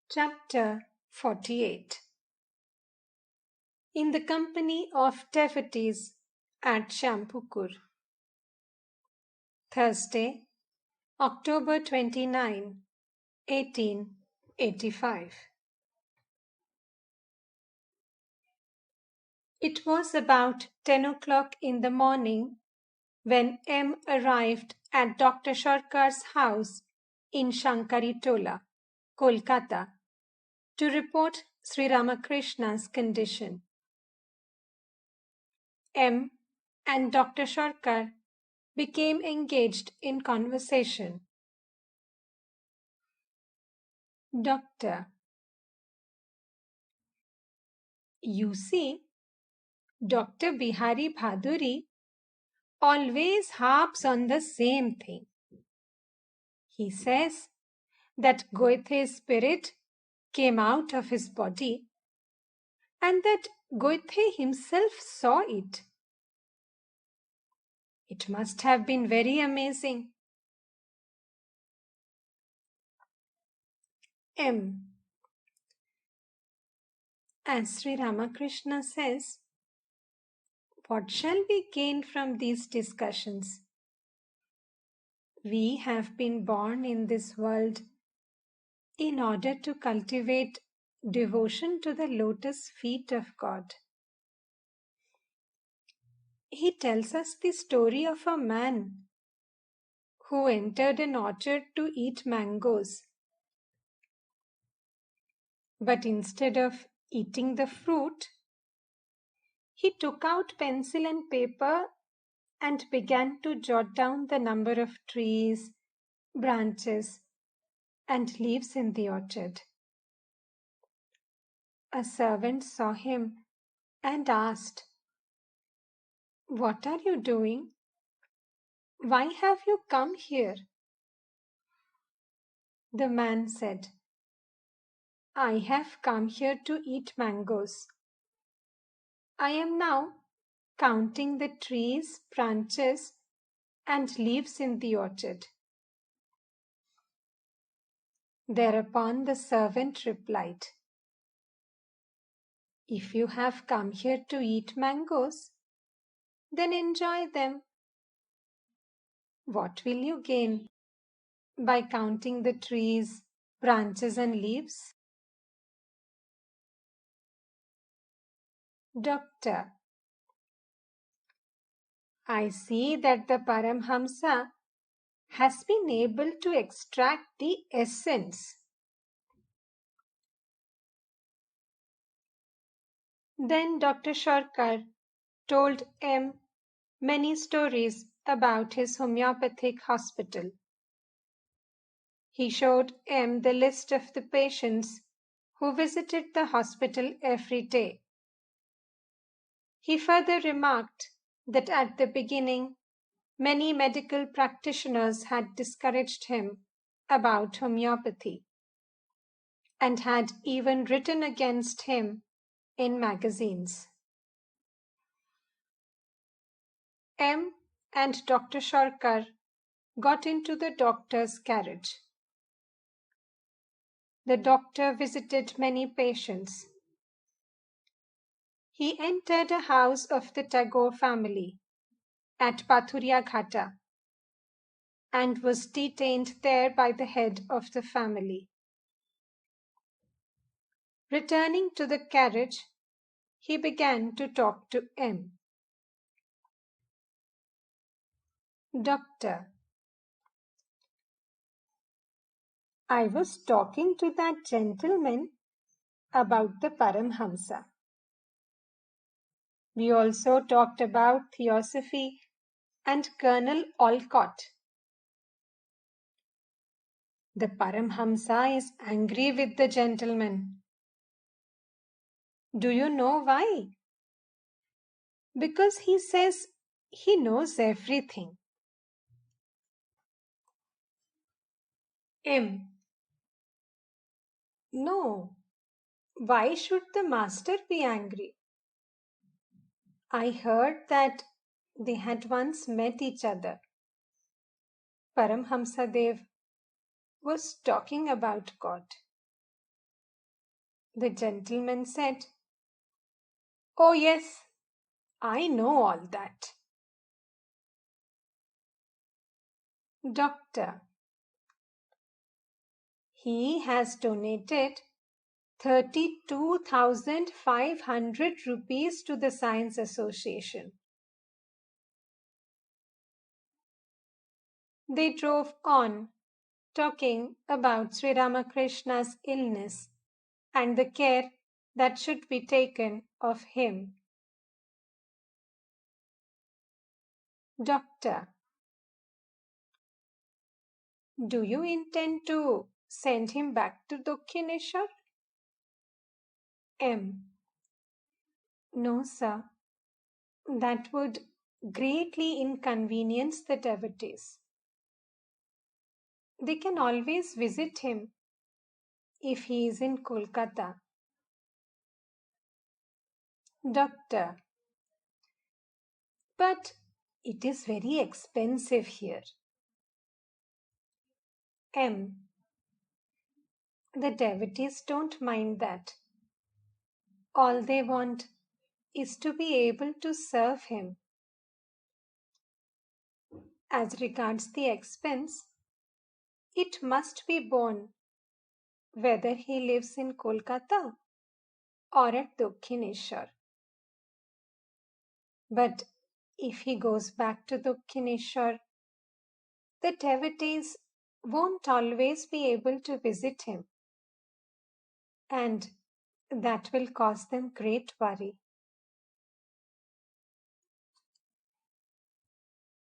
Chapter 48. In the company of devotees at Shyampukur. Thursday, October 29, 1885. It was about 10 o'clock in the morning when M arrived at Dr. Sharkar's house in Shankaritola, Kolkata, to report Sri Ramakrishna's condition. M and Dr. Sharkar became engaged in conversation. Doctor: You see, Dr. Bihari Bhaduri always harps on the same thing. He says that Goethe's spirit came out of his body and that Goethe himself saw it. It must have been very amazing. M. As Sri Ramakrishna says, what shall we gain from these discussions? We have been born in this world in order to cultivate devotion to the lotus feet of God. He tells us the story of a man who entered an orchard to eat mangoes. But instead of eating the fruit, he took out pencil and paper and began to jot down the number of trees, branches, and leaves in the orchard. A servant saw him and asked, "What are you doing? Why have you come here?" The man said, "I have come here to eat mangoes. I am now counting the trees, branches, and leaves in the orchard." Thereupon the servant replied, "If you have come here to eat mangoes, then enjoy them. What will you gain by counting the trees, branches, and leaves?" Doctor: I see that the Paramhansa has been able to extract the essence. Then Dr. Sharkar told M many stories about his homeopathic hospital. He showed M the list of the patients who visited the hospital every day. He further remarked that at the beginning, many medical practitioners had discouraged him about homeopathy and had even written against him in magazines. M and Dr. Sharkar got into the doctor's carriage. The doctor visited many patients. He entered a house of the Tagore family at Pathuria Ghata and was detained there by the head of the family. Returning to the carriage, he began to talk to M. Doctor: I was talking to that gentleman about the Paramhansa. We also talked about theosophy and Colonel Olcott. The Paramhansa is angry with the gentleman. Do you know why? Because he says he knows everything. M: No. Why should the master be angry? I heard that they had once met each other. Paramhamsa Dev was talking about God. The gentleman said, "Oh yes, I know all that." Doctor: He has donated 32,500 rupees to the Science Association. They drove on, talking about Sri Ramakrishna's illness and the care that should be taken of him. Doctor: Do you intend to send him back to Dakshineshwar? M: No, sir. That would greatly inconvenience the devotees. They can always visit him if he is in Kolkata. Doctor: But it is very expensive here. M: The devotees don't mind that. All they want is to be able to serve him. As regards the expense, it must be borne whether he lives in Kolkata or at Dakshineshwar. But if he goes back to Dakshineshwar, the devotees won't always be able to visit him, and that will cause them great worry.